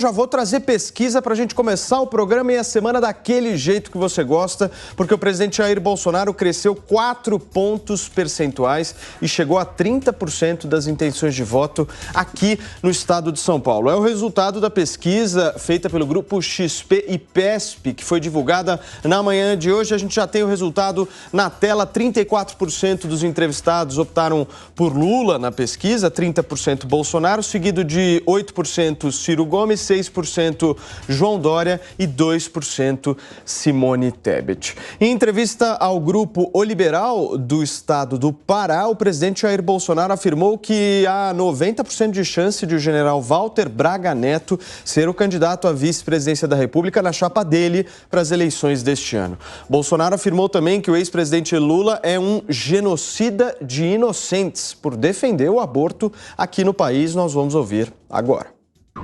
Já vou trazer pesquisa para a gente começar o programa e a semana daquele jeito que você gosta, porque o presidente Jair Bolsonaro cresceu 4 pontos percentuais e chegou a 30% das intenções de voto aqui no estado de São Paulo. É o resultado da pesquisa feita pelo grupo XP e PESP, que foi divulgada na manhã de hoje. A gente já tem o resultado na tela. 34% dos entrevistados optaram por Lula na pesquisa, 30% Bolsonaro, seguido de 8% Ciro Gomes, 6% João Dória e 2% Simone Tebet. Em entrevista ao grupo O Liberal do estado do Pará, o presidente Jair Bolsonaro afirmou que há 90% de chance de o general Walter Braga Neto ser o candidato à vice-presidência da República na chapa dele para as eleições deste ano. Bolsonaro afirmou também que o ex-presidente Lula é um genocida de inocentes por defender o aborto aqui no país. Nós vamos ouvir agora.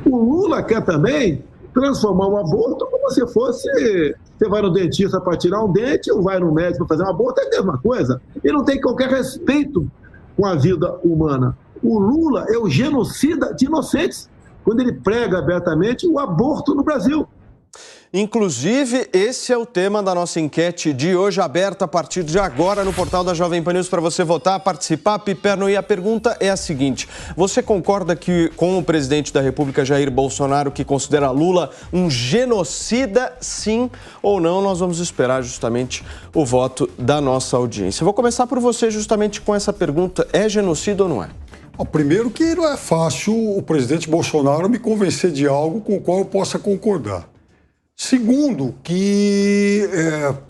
O Lula quer também transformar o aborto como se fosse... Você vai no dentista para tirar um dente ou vai no médico para fazer um aborto, é a mesma coisa. Ele não tem qualquer respeito com a vida humana. O Lula é o genocida de inocentes, quando ele prega abertamente o aborto no Brasil. Inclusive, esse é o tema da nossa enquete de hoje, aberta a partir de agora no portal da Jovem Pan News para você votar, participar, Piperno. E a pergunta é a seguinte: você concorda com o presidente da República, Jair Bolsonaro, que considera Lula um genocida, sim ou não? Nós vamos esperar justamente o voto da nossa audiência. Eu vou começar por você justamente com essa pergunta: é genocida ou não é? Primeiro que não é fácil o presidente Bolsonaro me convencer de algo com o qual eu possa concordar. Segundo, que,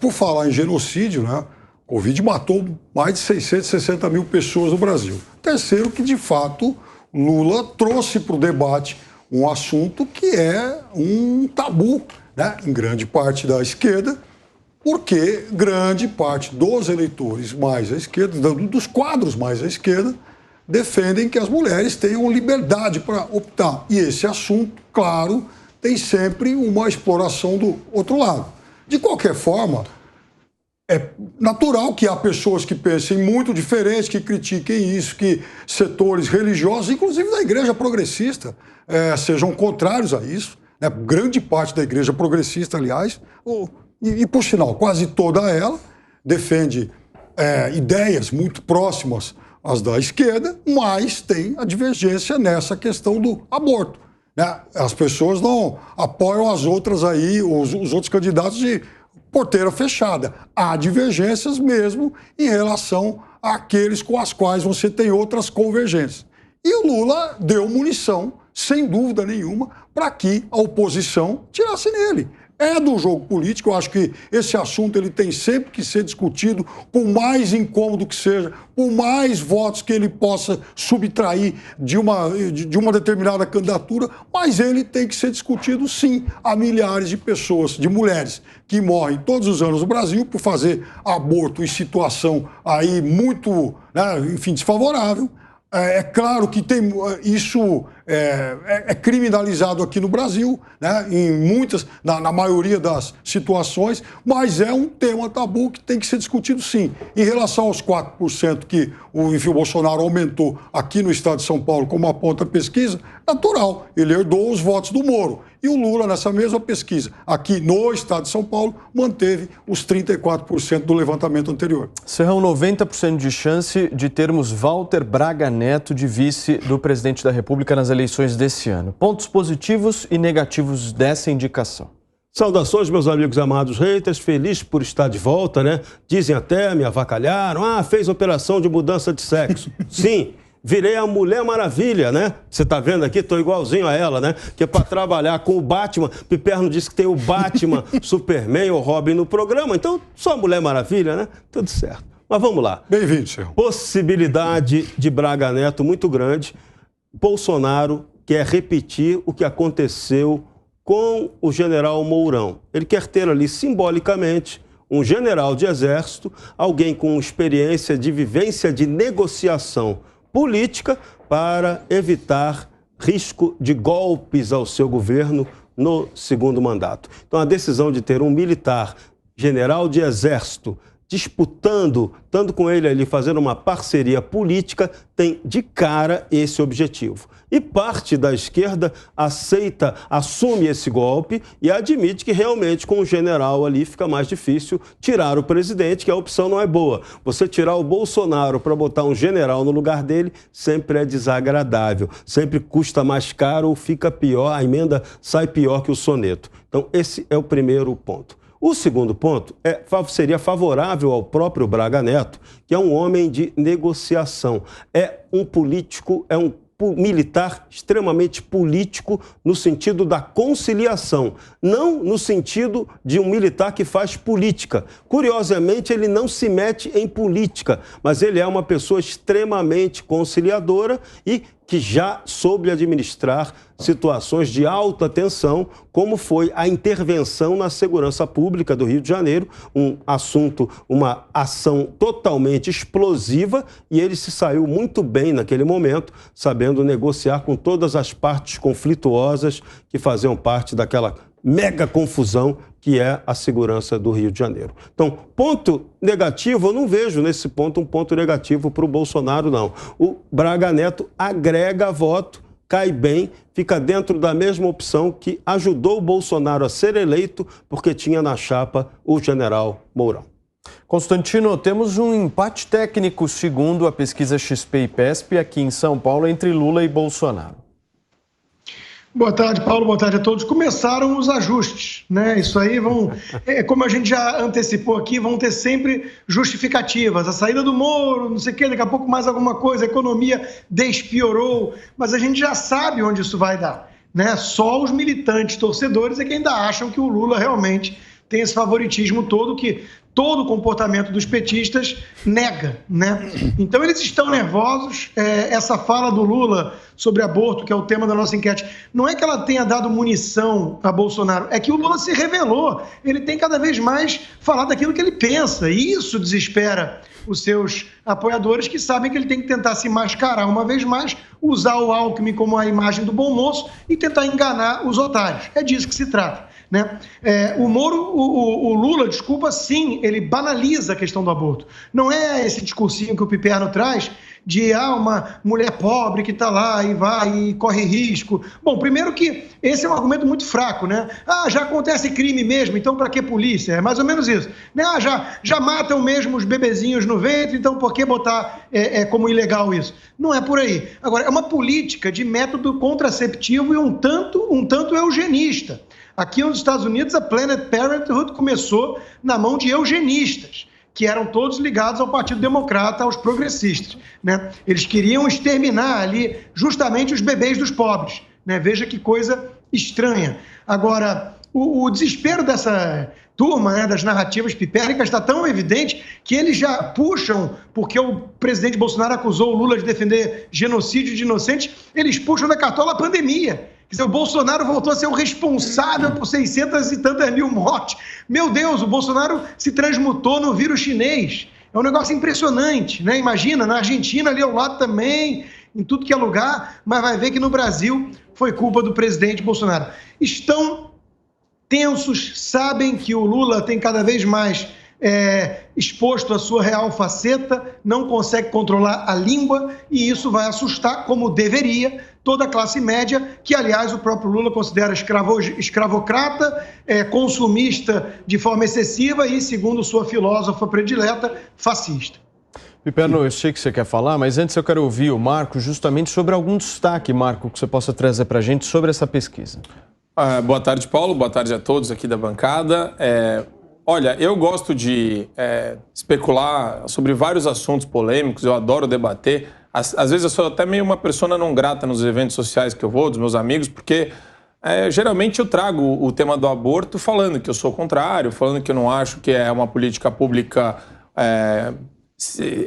por falar em genocídio, né, o Covid matou mais de 660 mil pessoas no Brasil. Terceiro, que, de fato, Lula trouxe para o debate um assunto que é um tabu, né, em grande parte da esquerda, porque grande parte dos eleitores mais à esquerda, dos quadros mais à esquerda, defendem que as mulheres tenham liberdade para optar. E esse assunto, claro, tem sempre uma exploração do outro lado. De qualquer forma, é natural que há pessoas que pensem muito diferente, que critiquem isso, que setores religiosos, inclusive da igreja progressista, sejam contrários a isso, né? Grande parte da igreja progressista, aliás, e por sinal, quase toda ela defende ideias muito próximas às da esquerda, mas tem a divergência nessa questão do aborto. As pessoas não apoiam as outras aí, os outros candidatos de porteira fechada. Há divergências mesmo em relação àqueles com as quais você tem outras convergências. E o Lula deu munição, sem dúvida nenhuma, para que a oposição tirasse nele. É do jogo político, eu acho que esse assunto ele tem sempre que ser discutido, por mais incômodo que seja, por mais votos que ele possa subtrair de uma determinada candidatura, mas ele tem que ser discutido, sim. Há milhares de pessoas, de mulheres, que morrem todos os anos no Brasil por fazer aborto em situação aí muito, enfim, desfavorável. É claro que isso é criminalizado aqui no Brasil, né, na maioria das situações, mas é um tema tabu que tem que ser discutido, sim. Em relação aos 4% que o Bolsonaro aumentou aqui no estado de São Paulo, como aponta a pesquisa, natural, ele herdou os votos do Moro. E o Lula, nessa mesma pesquisa, aqui no estado de São Paulo, manteve os 34% do levantamento anterior. Serrão, 90% de chance de termos Walter Braga Neto de vice do presidente da República nas eleições desse ano. Pontos positivos e negativos dessa indicação. Saudações, meus amigos amados haters, feliz por estar de volta, né? Dizem até, me avacalharam, fez operação de mudança de sexo. Sim. Virei a Mulher Maravilha, né? Você tá vendo aqui? Tô igualzinho a ela, né? Que é pra trabalhar com o Batman. Piperno disse que tem o Batman, Superman ou Robin no programa. Então, só a Mulher Maravilha, né? Tudo certo. Mas vamos lá. Bem-vindo, senhor. Possibilidade de Braga Neto muito grande. Bolsonaro quer repetir o que aconteceu com o general Mourão. Ele quer ter ali, simbolicamente, um general de exército, alguém com experiência de vivência de negociação política para evitar risco de golpes ao seu governo no segundo mandato. Então, a decisão de ter um militar, general de exército, disputando, estando com ele ali, fazendo uma parceria política, tem de cara esse objetivo. E parte da esquerda aceita, assume esse golpe e admite que realmente com o general ali fica mais difícil tirar o presidente, que a opção não é boa. Você tirar o Bolsonaro para botar um general no lugar dele sempre é desagradável, sempre custa mais caro ou fica pior, a emenda sai pior que o soneto. Então esse é o primeiro ponto. O segundo ponto seria favorável ao próprio Braga Neto, que é um homem de negociação, é um político, é um militar extremamente político no sentido da conciliação, não no sentido de um militar que faz política. Curiosamente, ele não se mete em política, mas ele é uma pessoa extremamente conciliadora e que já soube administrar situações de alta tensão, como foi a intervenção na segurança pública do Rio de Janeiro, um assunto, uma ação totalmente explosiva, e ele se saiu muito bem naquele momento, sabendo negociar com todas as partes conflituosas que faziam parte daquela mega confusão que é a segurança do Rio de Janeiro. Então, ponto negativo, eu não vejo nesse ponto um ponto negativo para o Bolsonaro, não. O Braga Neto agrega voto, cai bem, fica dentro da mesma opção que ajudou o Bolsonaro a ser eleito, porque tinha na chapa o general Mourão. Constantino, temos um empate técnico segundo a pesquisa XP e PESP aqui em São Paulo entre Lula e Bolsonaro. Boa tarde, Paulo. Boa tarde a todos. Começaram os ajustes, né? Isso aí como a gente já antecipou aqui, vão ter sempre justificativas. A saída do Moro, não sei o quê, daqui a pouco mais alguma coisa, a economia despiorou, mas a gente já sabe onde isso vai dar, né? Só os militantes torcedores é que ainda acham que o Lula realmente tem esse favoritismo todo que todo o comportamento dos petistas nega, né? Então eles estão nervosos. Essa fala do Lula sobre aborto, que é o tema da nossa enquete, não é que ela tenha dado munição a Bolsonaro, é que o Lula se revelou. Ele tem cada vez mais falado daquilo que ele pensa, e isso desespera os seus apoiadores, que sabem que ele tem que tentar se mascarar uma vez mais, usar o Alckmin como a imagem do bom moço e tentar enganar os otários. É disso que se trata, né? O Lula, desculpa, sim, ele banaliza a questão do aborto. Não é esse discursinho que o Piperno traz de uma mulher pobre que está lá e vai e corre risco. Bom, primeiro que esse é um argumento muito fraco, né? Já acontece crime mesmo, então para que polícia? É mais ou menos isso, né? Já matam mesmo os bebezinhos no ventre, então por que botar como ilegal isso? Não é por aí. Agora, é uma política de método contraceptivo e um tanto eugenista. Aqui nos Estados Unidos, a Planned Parenthood começou na mão de eugenistas, que eram todos ligados ao Partido Democrata, aos progressistas, né? Eles queriam exterminar ali justamente os bebês dos pobres, né? Veja que coisa estranha. Agora, o desespero dessa turma, né, das narrativas pipéricas está tão evidente que eles já puxam, porque o presidente Bolsonaro acusou o Lula de defender genocídio de inocentes, eles puxam da cartola a pandemia. Quer dizer, o Bolsonaro voltou a ser o responsável por 600 e tantas mil mortes. Meu Deus, o Bolsonaro se transmutou no vírus chinês. É um negócio impressionante, né? Imagina, na Argentina ali ao lado também, em tudo que é lugar, mas vai ver que no Brasil foi culpa do presidente Bolsonaro. Estão tensos, sabem que o Lula tem cada vez mais exposto a sua real faceta, não consegue controlar a língua e isso vai assustar, como deveria, toda a classe média, que, aliás, o próprio Lula considera escravocrata, consumista de forma excessiva e, segundo sua filósofa predileta, fascista. Piperno, eu sei que você quer falar, mas antes eu quero ouvir o Marco justamente sobre algum destaque, Marco, que você possa trazer para a gente sobre essa pesquisa. Boa tarde, Paulo. Boa tarde a todos aqui da bancada. Olha, eu gosto de especular sobre vários assuntos polêmicos, eu adoro debater. Às vezes eu sou até meio uma persona não grata nos eventos sociais que eu vou, dos meus amigos, porque geralmente eu trago o tema do aborto falando que eu sou contrário, falando que eu não acho que é uma política pública...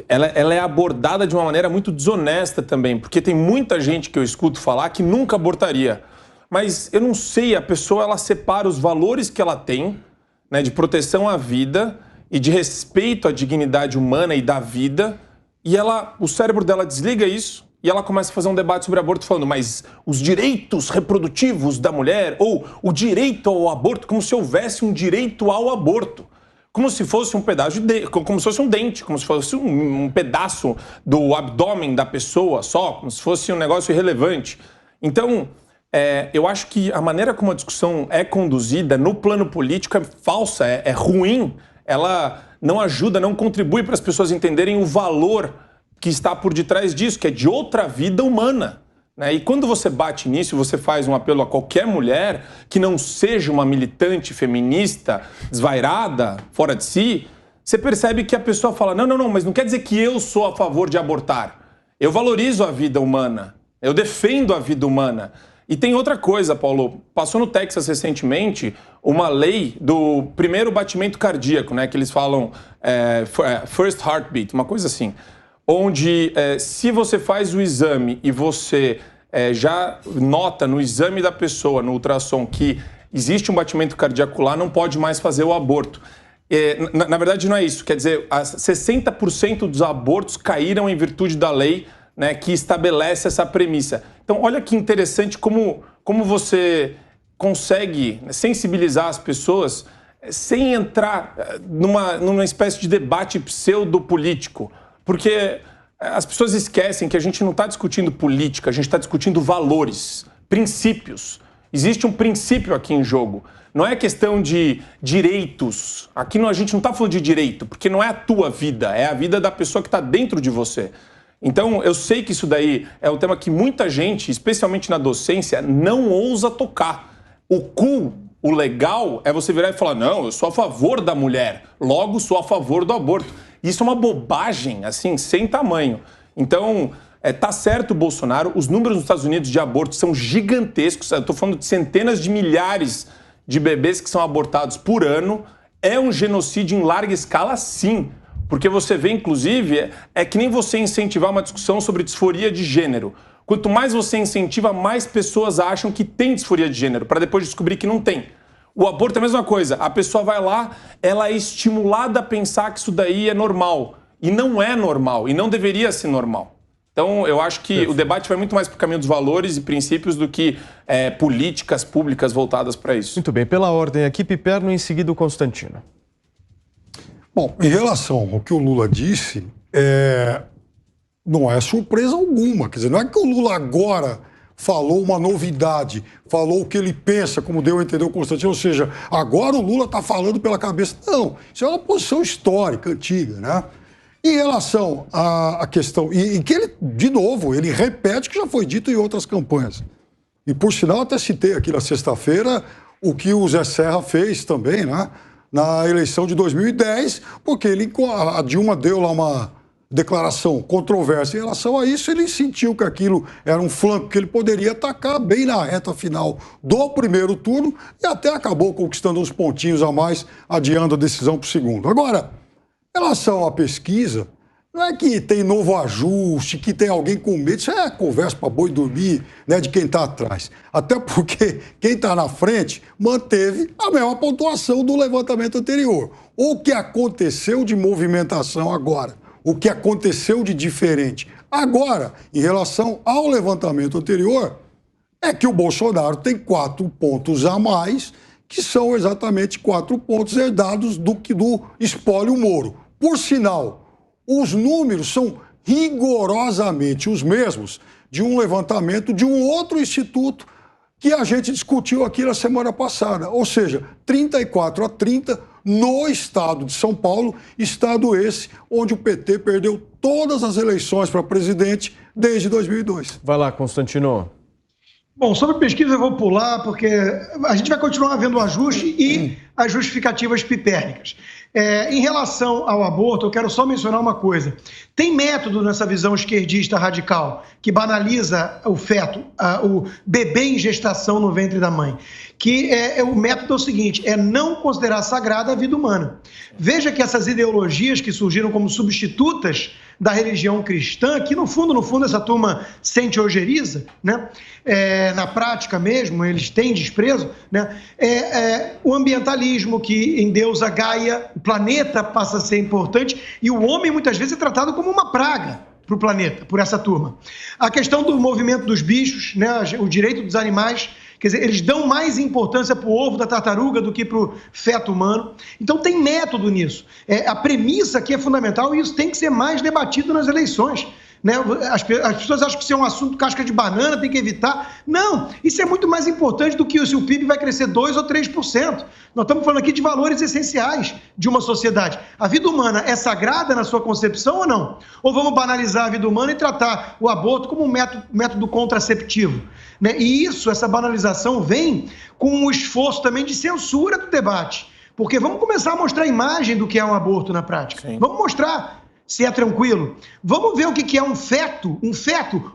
Ela é abordada de uma maneira muito desonesta também, porque tem muita gente que eu escuto falar que nunca abortaria. Mas eu não sei, a pessoa ela separa os valores que ela tem, né, de proteção à vida e de respeito à dignidade humana e da vida, e o cérebro dela desliga isso e ela começa a fazer um debate sobre aborto falando, mas os direitos reprodutivos da mulher ou o direito ao aborto, como se houvesse um direito ao aborto. como se fosse um pedaço como se fosse um dente, como se fosse um pedaço do abdômen da pessoa só, como se fosse um negócio irrelevante. Então, eu acho que a maneira como a discussão é conduzida no plano político é falsa, é ruim. Ela não ajuda, não contribui para as pessoas entenderem o valor que está por detrás disso, que é de outra vida humana. E quando você bate nisso, você faz um apelo a qualquer mulher que não seja uma militante feminista, desvairada, fora de si, você percebe que a pessoa fala, não, mas não quer dizer que eu sou a favor de abortar. Eu valorizo a vida humana, eu defendo a vida humana. E tem outra coisa, Paulo, passou no Texas recentemente uma lei do primeiro batimento cardíaco, que eles falam first heartbeat, uma coisa assim, onde se você faz o exame e você já nota no exame da pessoa, no ultrassom, que existe um batimento cardíaco lá, não pode mais fazer o aborto. Na verdade, não é isso. Quer dizer, 60% dos abortos caíram em virtude da lei, que estabelece essa premissa. Então, olha que interessante como você consegue sensibilizar as pessoas sem entrar numa espécie de debate pseudo-político. Porque as pessoas esquecem que a gente não está discutindo política, a gente está discutindo valores, princípios. Existe um princípio aqui em jogo. Não é questão de direitos. Aqui a gente não está falando de direito, porque não é a tua vida, é a vida da pessoa que está dentro de você. Então, eu sei que isso daí é um tema que muita gente, especialmente na docência, não ousa tocar. O cool, o legal, é você virar e falar, não, eu sou a favor da mulher, logo sou a favor do aborto. Isso é uma bobagem, assim, sem tamanho. Então, tá certo o Bolsonaro, os números nos Estados Unidos de aborto são gigantescos, eu estou falando de centenas de milhares de bebês que são abortados por ano. É um genocídio em larga escala, sim. Porque você vê, inclusive, é que nem você incentivar uma discussão sobre disforia de gênero. Quanto mais você incentiva, mais pessoas acham que tem disforia de gênero, para depois descobrir que não tem. O aborto é a mesma coisa. A pessoa vai lá, ela é estimulada a pensar que isso daí é normal. E não é normal, e não deveria ser normal. Então, eu acho que o debate vai muito mais para o caminho dos valores e princípios do que políticas públicas voltadas para isso. Muito bem. Pela ordem aqui, Piperno, em seguida o Constantino. Bom, em relação ao que o Lula disse, não é surpresa alguma. Quer dizer, não é que o Lula agora falou uma novidade, falou o que ele pensa, como deu a entender o Constantino, ou seja, agora o Lula está falando pela cabeça. Não, isso é uma posição histórica, antiga, né? Em relação à questão, e que ele, de novo, ele repete o que já foi dito em outras campanhas. E, por sinal, até citei aqui na sexta-feira o que o Zé Serra fez também, né? Na eleição de 2010, porque a Dilma deu lá uma declaração controversa em relação a isso, ele sentiu que aquilo era um flanco que ele poderia atacar bem na reta final do primeiro turno e até acabou conquistando uns pontinhos a mais, adiando a decisão para o segundo. Agora, em relação à pesquisa, não é que tem novo ajuste, que tem alguém com medo, isso é conversa para boi dormir, né, de quem está atrás. Até porque quem está na frente manteve a mesma pontuação do levantamento anterior. O que aconteceu de movimentação agora? O que aconteceu de diferente agora, em relação ao levantamento anterior, é que o Bolsonaro tem 4 pontos a mais, que são exatamente 4 pontos herdados do espólio Moro. Por sinal, os números são rigorosamente os mesmos de um levantamento de um outro instituto que a gente discutiu aqui na semana passada. Ou seja, 34-30 no estado de São Paulo, estado esse onde o PT perdeu todas as eleições para presidente desde 2002. Vai lá, Constantino. Bom, sobre pesquisa eu vou pular, porque a gente vai continuar vendo o ajuste e as justificativas pipérnicas. Em relação ao aborto, eu quero só mencionar uma coisa. Tem método nessa visão esquerdista radical que banaliza o feto, o bebê em gestação no ventre da mãe, que o método é o seguinte, é não considerar sagrada a vida humana. Veja que essas ideologias que surgiram como substitutas da religião cristã, que no fundo essa turma sente ojeriza, né? Na prática mesmo, eles têm desprezo, né? O ambientalismo que endeusa Gaia, o planeta passa a ser importante e o homem muitas vezes é tratado como uma praga para o planeta, por essa turma. A questão do movimento dos bichos, né? O direito dos animais, Quer dizer, eles dão mais importância para o ovo da tartaruga do que para o feto humano. Então tem método nisso. A premissa aqui é fundamental e isso tem que ser mais debatido nas eleições. Né? As pessoas acham que isso é um assunto casca de banana, tem que evitar. Não, isso é muito mais importante do que se o PIB vai crescer 2% ou 3%. Nós estamos falando aqui de valores essenciais de uma sociedade. A vida humana é sagrada na sua concepção ou não? Ou vamos banalizar a vida humana e tratar o aborto como um método contraceptivo? Né? E essa banalização vem com um esforço também de censura do debate. Porque vamos começar a mostrar a imagem do que é um aborto na prática. Sim. Vamos mostrar se é tranquilo. Vamos ver o que é um feto,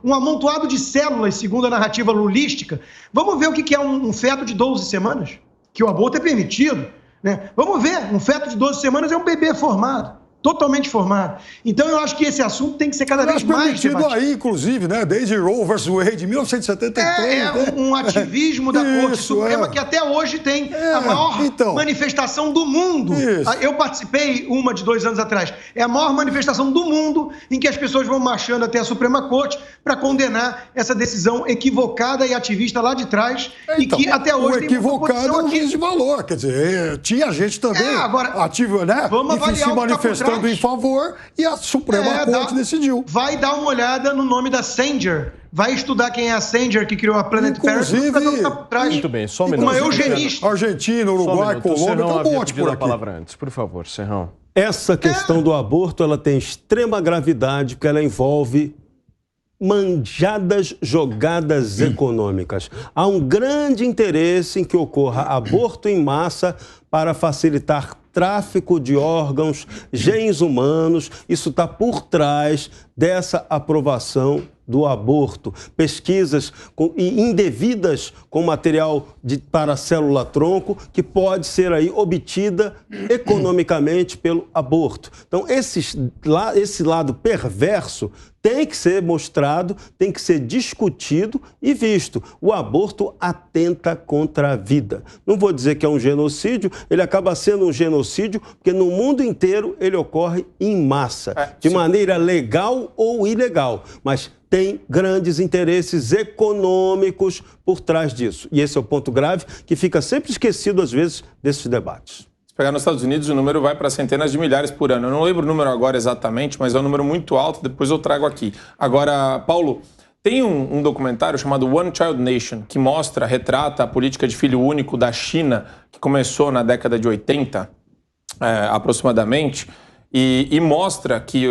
um amontoado de células, segundo a narrativa lulística. Vamos ver o que é um feto de 12 semanas, que o aborto é permitido. Né? Vamos ver, um feto de 12 semanas é um bebê formado. Totalmente formado. Então, eu acho que esse assunto tem que ser cada vez mais debatido aí, inclusive, né? Desde Roe vs. Wade, de 1973. Um ativismo da Corte Suprema que até hoje tem a maior manifestação do mundo. Isso. Eu participei uma de 2 anos atrás. É a maior manifestação do mundo em que as pessoas vão marchando até a Suprema Corte para condenar essa decisão equivocada e ativista lá de trás e que até hoje tem equivocado é um juízo de valor. Quer dizer, tinha gente também ativa, né? Vamos avaliar se manifestando em favor e a Suprema Corte decidiu. Vai dar uma olhada no nome da Sanger. Vai estudar quem é a Sanger que criou a Planet Parenthood. Muito bem, só um minuto. Uma eugenista. Argentina, Uruguai, Colômbia, tá um monte por aqui. A palavra antes, por favor, Serrão. Essa questão do aborto, ela tem extrema gravidade, porque ela envolve manjadas jogadas econômicas. Há um grande interesse em que ocorra aborto em massa para facilitar tráfico de órgãos, genes humanos. Isso está por trás dessa aprovação do aborto. Pesquisas indevidas com material para célula-tronco que pode ser aí obtida economicamente pelo aborto. Então, esse lado perverso tem que ser mostrado, tem que ser discutido e visto. O aborto atenta contra a vida. Não vou dizer que é um genocídio, ele acaba sendo um genocídio porque no mundo inteiro ele ocorre em massa, de maneira legal ou ilegal, mas tem grandes interesses econômicos por trás disso. E esse é o ponto grave que fica sempre esquecido, às vezes, desses debates. Se pegar nos Estados Unidos, o número vai para centenas de milhares por ano. Eu não lembro o número agora exatamente, mas é um número muito alto, depois eu trago aqui. Agora, Paulo, tem um documentário chamado One Child Nation, que retrata a política de filho único da China, que começou na década de 80, aproximadamente, e mostra que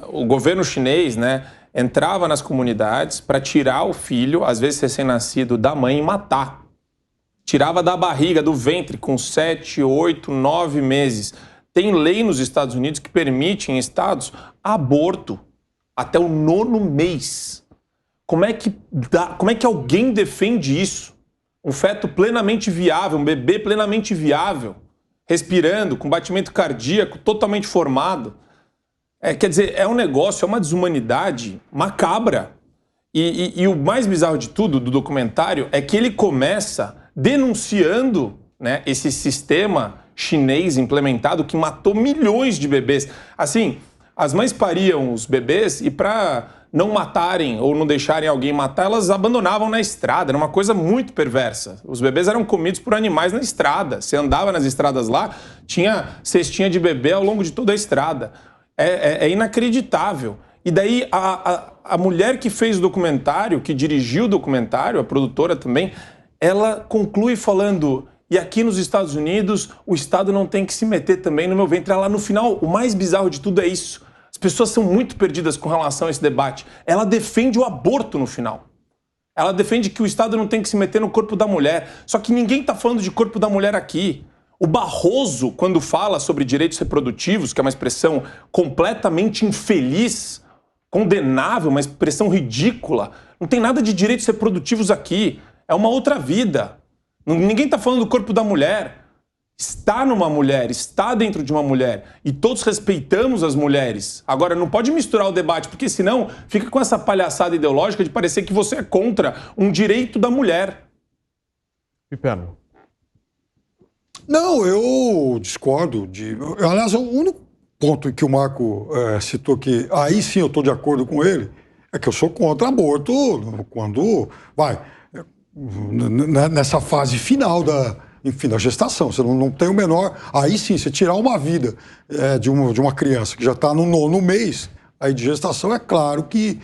o governo chinês, né, entrava nas comunidades para tirar o filho, às vezes recém-nascido, da mãe e matar. Tirava da barriga, do ventre, com 7, 8, 9 meses. Tem lei nos Estados Unidos que permite, em estados, aborto até o 9º mês. Como é que alguém defende isso? Um feto plenamente viável, um bebê plenamente viável, respirando, com batimento cardíaco totalmente formado. Quer dizer, é um negócio, é uma desumanidade macabra. E o mais bizarro de tudo, do documentário, é que ele começa denunciando, né, esse sistema chinês implementado que matou milhões de bebês. Assim, as mães pariam os bebês e para não matarem ou não deixarem alguém matar, elas abandonavam na estrada. Era uma coisa muito perversa. Os bebês eram comidos por animais na estrada. Você andava nas estradas lá, tinha cestinha de bebê ao longo de toda a estrada. É inacreditável. E daí a mulher que fez o documentário, que dirigiu o documentário, a produtora também, ela conclui falando: e aqui nos Estados Unidos o Estado não tem que se meter também no meu ventre. Ela, no final, o mais bizarro de tudo é isso. As pessoas são muito perdidas com relação a esse debate. Ela defende o aborto no final. Ela defende que o Estado não tem que se meter no corpo da mulher. Só que ninguém está falando de corpo da mulher aqui. O Barroso, quando fala sobre direitos reprodutivos, que é uma expressão completamente infeliz, condenável, uma expressão ridícula, não tem nada de direitos reprodutivos aqui. É uma outra vida. Ninguém está falando do corpo da mulher. Está numa mulher, está dentro de uma mulher. E todos respeitamos as mulheres. Agora, não pode misturar o debate, porque senão fica com essa palhaçada ideológica de parecer que você é contra um direito da mulher. Piperno. Não, eu discordo. Aliás, o único ponto que o Marco citou que aí sim eu estou de acordo com ele é que eu sou contra aborto quando nessa fase final da gestação. Você não tem o menor... Aí sim, você tirar uma vida de uma criança que já está no 9º mês aí de gestação, é claro que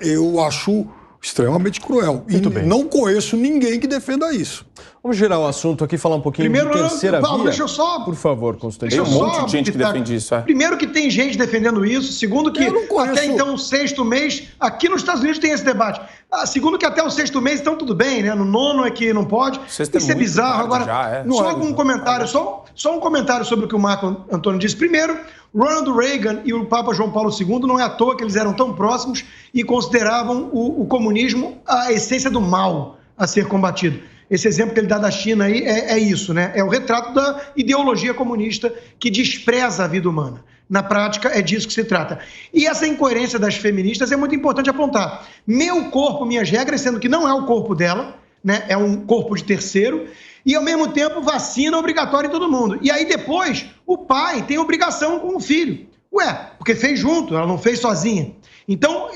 eu acho extremamente cruel. Muito bem. Não conheço ninguém que defenda isso. Vamos girar o assunto aqui, falar um pouquinho de terceira via. Deixa eu só... Por favor, Constantino. Tem um monte de gente que defende isso. Primeiro que tem gente defendendo isso. Segundo que até então o 6º mês... Aqui nos Estados Unidos tem esse debate. Segundo que até o 6º mês, então tudo bem, né? No 9º é que não pode. Isso é bizarro. Agora, só algum comentário. Só um comentário sobre o que o Marco Antônio disse. Primeiro, Ronald Reagan e o Papa João Paulo II, não é à toa que eles eram tão próximos e consideravam o comunismo a essência do mal a ser combatido. Esse exemplo que ele dá da China aí é isso, né? É o retrato da ideologia comunista que despreza a vida humana. Na prática, é disso que se trata. E essa incoerência das feministas é muito importante apontar. Meu corpo, minhas regras, sendo que não é o corpo dela, né? É um corpo de terceiro, e ao mesmo tempo vacina obrigatória em todo mundo. E aí depois, o pai tem obrigação com o filho. Ué, porque fez junto, ela não fez sozinha. Então,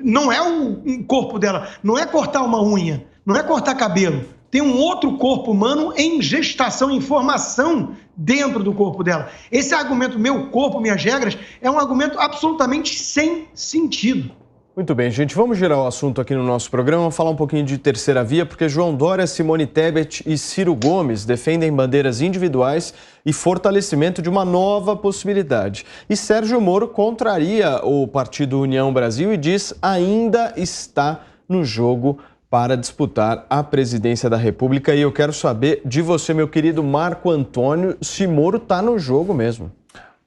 não é o corpo dela, não é cortar uma unha, não é cortar cabelo. Tem um outro corpo humano em gestação, em formação dentro do corpo dela. Esse argumento, meu corpo, minhas regras, é um argumento absolutamente sem sentido. Muito bem, gente. Vamos girar o assunto aqui no nosso programa, falar um pouquinho de terceira via, porque João Dória, Simone Tebet e Ciro Gomes defendem bandeiras individuais e fortalecimento de uma nova possibilidade. E Sérgio Moro contraria o partido União Brasil e diz ainda está no jogo para disputar a presidência da República. E eu quero saber de você, meu querido Marco Antônio, se Moro está no jogo mesmo.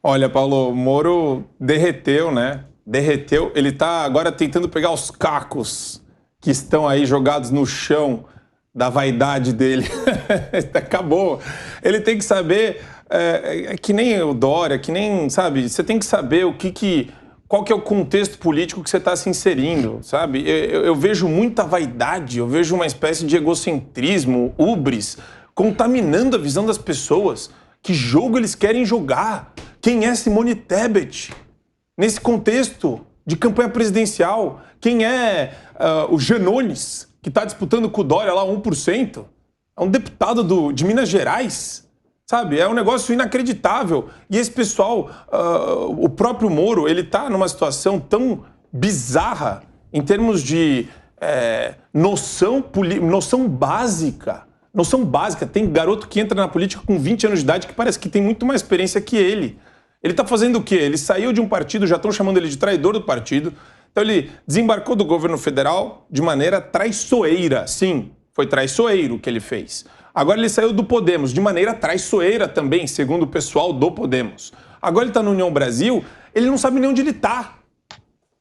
Olha, Paulo, Moro derreteu, né? Derreteu. Ele está agora tentando pegar os cacos que estão aí jogados no chão da vaidade dele. Acabou. Ele tem que saber, que nem o Dória, que nem, sabe, você tem que saber qual que é o contexto político que você está se inserindo, sabe? Eu vejo muita vaidade, eu vejo uma espécie de egocentrismo, hubris, contaminando a visão das pessoas. Que jogo eles querem jogar? Quem é Simone Tebet? Nesse contexto de campanha presidencial, quem é o Janones, que está disputando com o Dória lá 1%? É um deputado de Minas Gerais, sabe? É um negócio inacreditável. E esse pessoal, o próprio Moro, ele está numa situação tão bizarra em termos de noção básica. Noção básica. Tem garoto que entra na política com 20 anos de idade que parece que tem muito mais experiência que ele. Ele está fazendo o quê? Ele saiu de um partido, já estão chamando ele de traidor do partido. Então ele desembarcou do governo federal de maneira traiçoeira. Sim, foi traiçoeiro o que ele fez. Agora ele saiu do Podemos de maneira traiçoeira também, segundo o pessoal do Podemos. Agora ele está no União Brasil, ele não sabe nem onde ele está.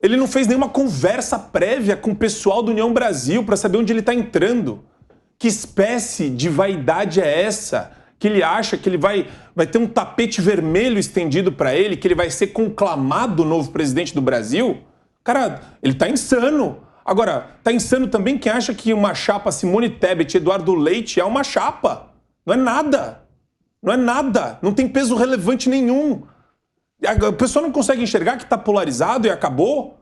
Ele não fez nenhuma conversa prévia com o pessoal do União Brasil para saber onde ele está entrando. Que espécie de vaidade é essa? Que ele acha que ele vai ter um tapete vermelho estendido para ele, que ele vai ser conclamado novo presidente do Brasil? Cara, ele tá insano. Agora, tá insano também quem acha que uma chapa Simone Tebet e Eduardo Leite é uma chapa. Não é nada. Não é nada. Não tem peso relevante nenhum. A pessoa não consegue enxergar que tá polarizado e acabou.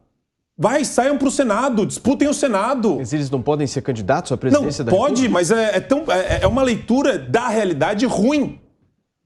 Saiam para o Senado, disputem o Senado. Mas eles não podem ser candidatos à presidência da República? República? Não, pode, mas é uma leitura da realidade ruim.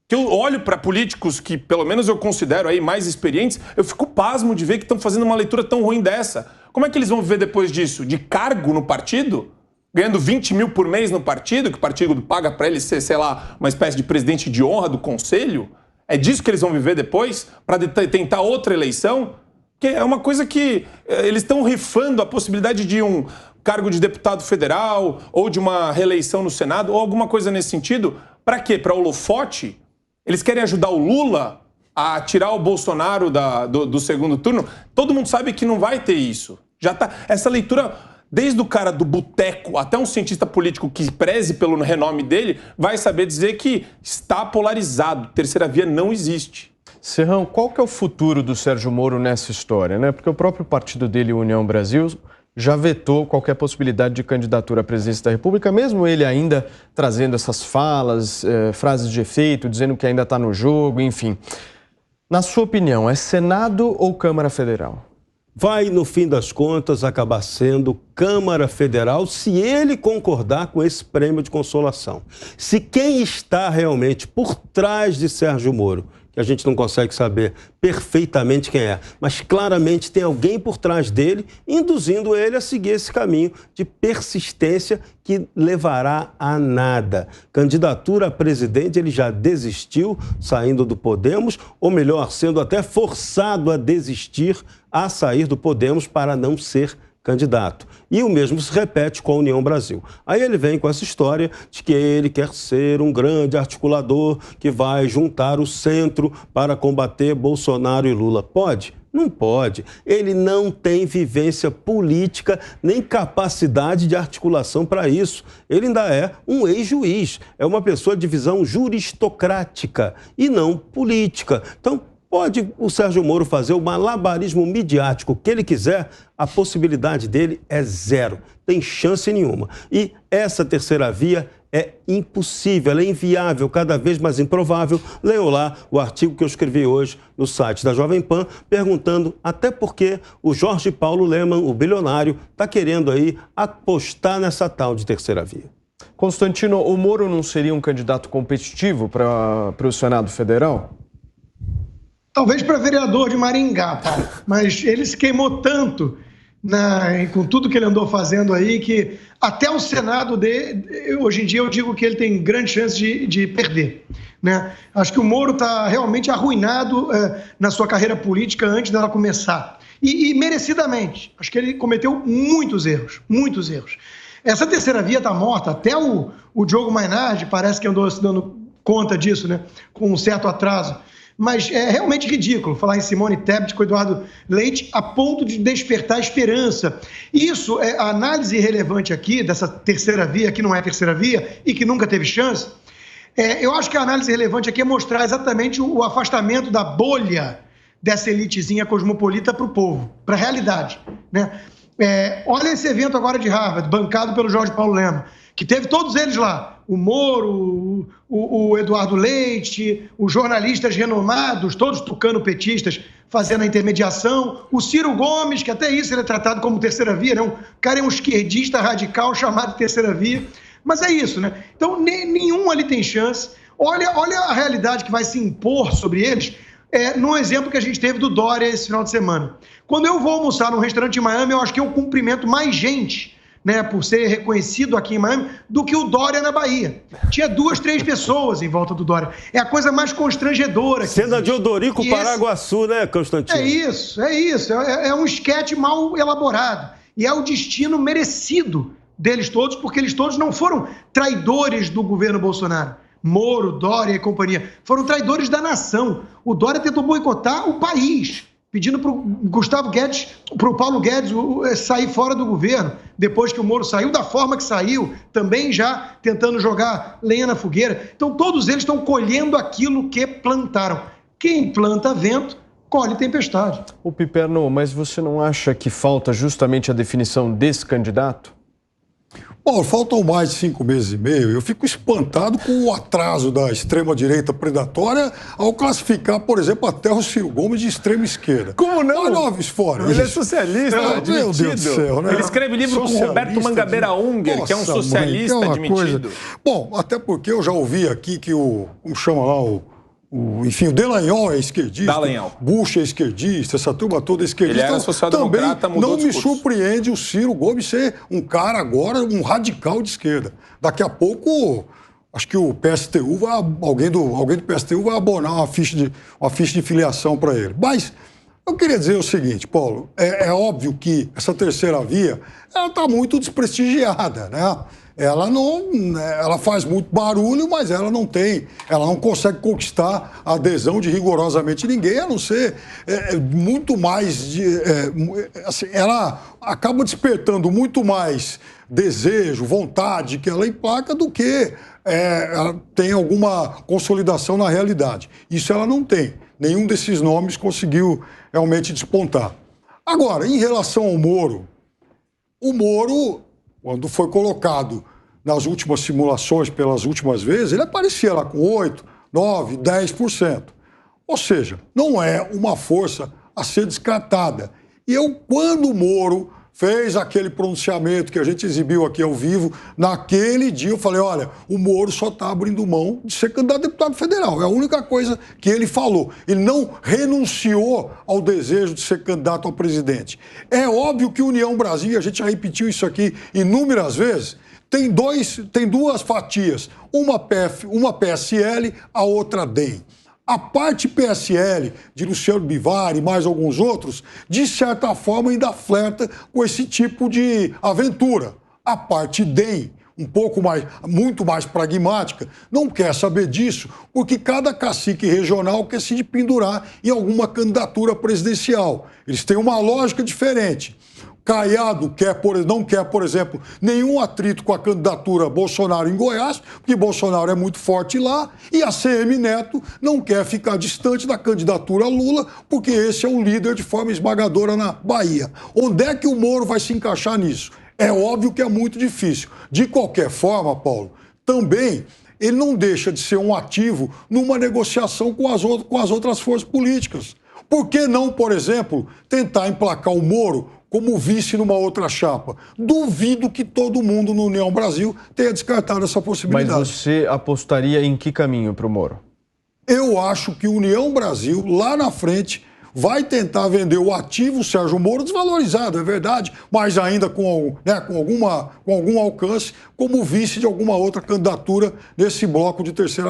Que eu olho para políticos que, pelo menos eu considero aí mais experientes, eu fico pasmo de ver que estão fazendo uma leitura tão ruim dessa. Como é que eles vão viver depois disso? De cargo no partido? Ganhando 20 mil por mês no partido, que o partido paga para ele ser, sei lá, uma espécie de presidente de honra do conselho? É disso que eles vão viver depois? Para tentar outra eleição? Que é uma coisa que eles estão rifando a possibilidade de um cargo de deputado federal ou de uma reeleição no Senado ou alguma coisa nesse sentido. Para quê? Para holofote? Eles querem ajudar o Lula a tirar o Bolsonaro do segundo turno? Todo mundo sabe que não vai ter isso. Já tá essa leitura, desde o cara do boteco até um cientista político que preze pelo renome dele, vai saber dizer que está polarizado. Terceira via não existe. Serrão, qual que é o futuro do Sérgio Moro nessa história, né? Porque o próprio partido dele, União Brasil, já vetou qualquer possibilidade de candidatura à presidência da República, mesmo ele ainda trazendo essas falas, frases de efeito, dizendo que ainda está no jogo, enfim. Na sua opinião, é Senado ou Câmara Federal? vai, no fim das contas, acabar sendo Câmara Federal se ele concordar com esse prêmio de consolação. Se quem está realmente por trás de Sérgio Moro, que a gente não consegue saber perfeitamente quem é, mas claramente tem alguém por trás dele, induzindo ele a seguir esse caminho de persistência que levará a nada. Candidatura a presidente, ele já desistiu, saindo do Podemos, ou melhor, sendo até forçado a desistir, a sair do Podemos para não ser candidato. E o mesmo se repete com a União Brasil. Aí ele vem com essa história de que ele quer ser um grande articulador que vai juntar o centro para combater Bolsonaro e Lula. Pode? Não pode. Ele não tem vivência política nem capacidade de articulação para isso. Ele ainda é um ex-juiz, é uma pessoa de visão juristocrática e não política. Então, pode o Sérgio Moro fazer o malabarismo midiático que ele quiser, a possibilidade dele é zero, tem chance nenhuma. E essa terceira via é impossível, ela é inviável, cada vez mais improvável. Leiam lá o artigo que eu escrevi hoje no site da Jovem Pan, perguntando até por que o Jorge Paulo Lemann, o bilionário, está querendo aí apostar nessa tal de terceira via. Constantino, o Moro não seria um candidato competitivo para o Senado Federal? Talvez para vereador de Maringá, Paulo, mas ele se queimou tanto com tudo que ele andou fazendo aí que até o Senado, hoje em dia, eu digo que ele tem grande chance de perder, né? Acho que o Moro está realmente arruinado na sua carreira política antes dela começar. E merecidamente. Acho que ele cometeu muitos erros, muitos erros. Essa terceira via está morta. Até o Diogo Mainardi parece que andou se dando conta disso, né? Com um certo atraso. Mas é realmente ridículo falar em Simone Tebet com Eduardo Leite a ponto de despertar esperança. Isso, a análise relevante aqui, dessa terceira via, que não é terceira via e que nunca teve chance, eu acho que a análise relevante aqui é mostrar exatamente o afastamento da bolha dessa elitezinha cosmopolita para o povo, para a realidade, né? Olha esse evento agora de Harvard, bancado pelo Jorge Paulo Lemann, que teve todos eles lá, o Moro, o Eduardo Leite, os jornalistas renomados, todos tucano-petistas, fazendo a intermediação, o Ciro Gomes, que até isso ele é tratado como terceira via, né? O cara é um esquerdista radical chamado de terceira via, mas é isso, né? Então, nenhum ali tem chance. Olha a realidade que vai se impor sobre eles, num exemplo que a gente teve do Dória esse final de semana. Quando eu vou almoçar num restaurante em Miami, eu acho que eu cumprimento mais gente, né, por ser reconhecido aqui em Miami, do que o Dória na Bahia. Tinha 2, 3 pessoas em volta do Dória. É a coisa mais constrangedora. Cena de Odorico, Paraguaçu, né, Constantino? É isso. É um esquete mal elaborado. E é o destino merecido deles todos, porque eles todos não foram traidores do governo Bolsonaro. Moro, Dória e companhia. Foram traidores da nação. O Dória tentou boicotar o país, pedindo para o Gustavo Guedes, para o Paulo Guedes sair fora do governo, depois que o Moro saiu da forma que saiu, também já tentando jogar lenha na fogueira. Então, todos eles estão colhendo aquilo que plantaram. Quem planta vento, colhe tempestade. O Piperno, mas você não acha que falta justamente a definição desse candidato? Bom, faltam mais de 5 meses e meio. Eu fico espantado com o atraso da extrema-direita predatória ao classificar, por exemplo, até o Ciro Gomes de extrema-esquerda. Como não? Olha Alves fora. Ele é socialista, meu Deus do céu, né? Ele escreve livro com Roberto Mangabeira Unger, que é um socialista admitido. Bom, até porque eu já ouvi aqui que como chama lá, enfim, o Dallagnol é esquerdista, Bush é esquerdista, essa turma toda é esquerdista. Ele era social-democrata, mudou não me surpreende o Ciro Gomes ser um cara agora, um radical de esquerda. Daqui a pouco, acho que o PSTU alguém do PSTU vai abonar uma ficha de filiação para ele. Mas eu queria dizer o seguinte, Paulo, é óbvio que essa terceira via, ela está muito desprestigiada, né? Ela faz muito barulho, mas ela não consegue conquistar a adesão de rigorosamente ninguém, a não ser muito mais assim, ela acaba despertando muito mais desejo, vontade que ela emplaca do que ela tem alguma consolidação na realidade. Isso ela não tem. Nenhum desses nomes conseguiu realmente despontar. Agora, em relação ao Moro, o Moro, quando foi colocado nas últimas simulações, pelas últimas vezes, ele aparecia lá com 8%, 9%, 10%. Ou seja, não é uma força a ser descartada. E quando o Moro fez aquele pronunciamento que a gente exibiu aqui ao vivo, naquele dia eu falei, olha, o Moro só está abrindo mão de ser candidato a deputado federal. É a única coisa que ele falou. Ele não renunciou ao desejo de ser candidato ao presidente. É óbvio que União Brasil, a gente já repetiu isso aqui inúmeras vezes, tem duas fatias, uma PSL, a outra DEM. A parte PSL, de Luciano Bivar e mais alguns outros, de certa forma ainda flerta com esse tipo de aventura. A parte DEM, muito mais pragmática, não quer saber disso, porque cada cacique regional quer se pendurar em alguma candidatura presidencial. Eles têm uma lógica diferente. Caiado não quer, por exemplo, nenhum atrito com a candidatura Bolsonaro em Goiás, porque Bolsonaro é muito forte lá, e a CM Neto não quer ficar distante da candidatura Lula, porque esse é o líder de forma esmagadora na Bahia. Onde é que o Moro vai se encaixar nisso? É óbvio que é muito difícil. De qualquer forma, Paulo, também ele não deixa de ser um ativo numa negociação com as outras forças políticas. Por que não, por exemplo, tentar emplacar o Moro como vice numa outra chapa? Duvido que todo mundo no União Brasil tenha descartado essa possibilidade. Mas você apostaria em que caminho para o Moro? Eu acho que o União Brasil, lá na frente, vai tentar vender o ativo Sérgio Moro desvalorizado, é verdade, mas ainda com algum alcance, como vice de alguma outra candidatura nesse bloco de terceira via.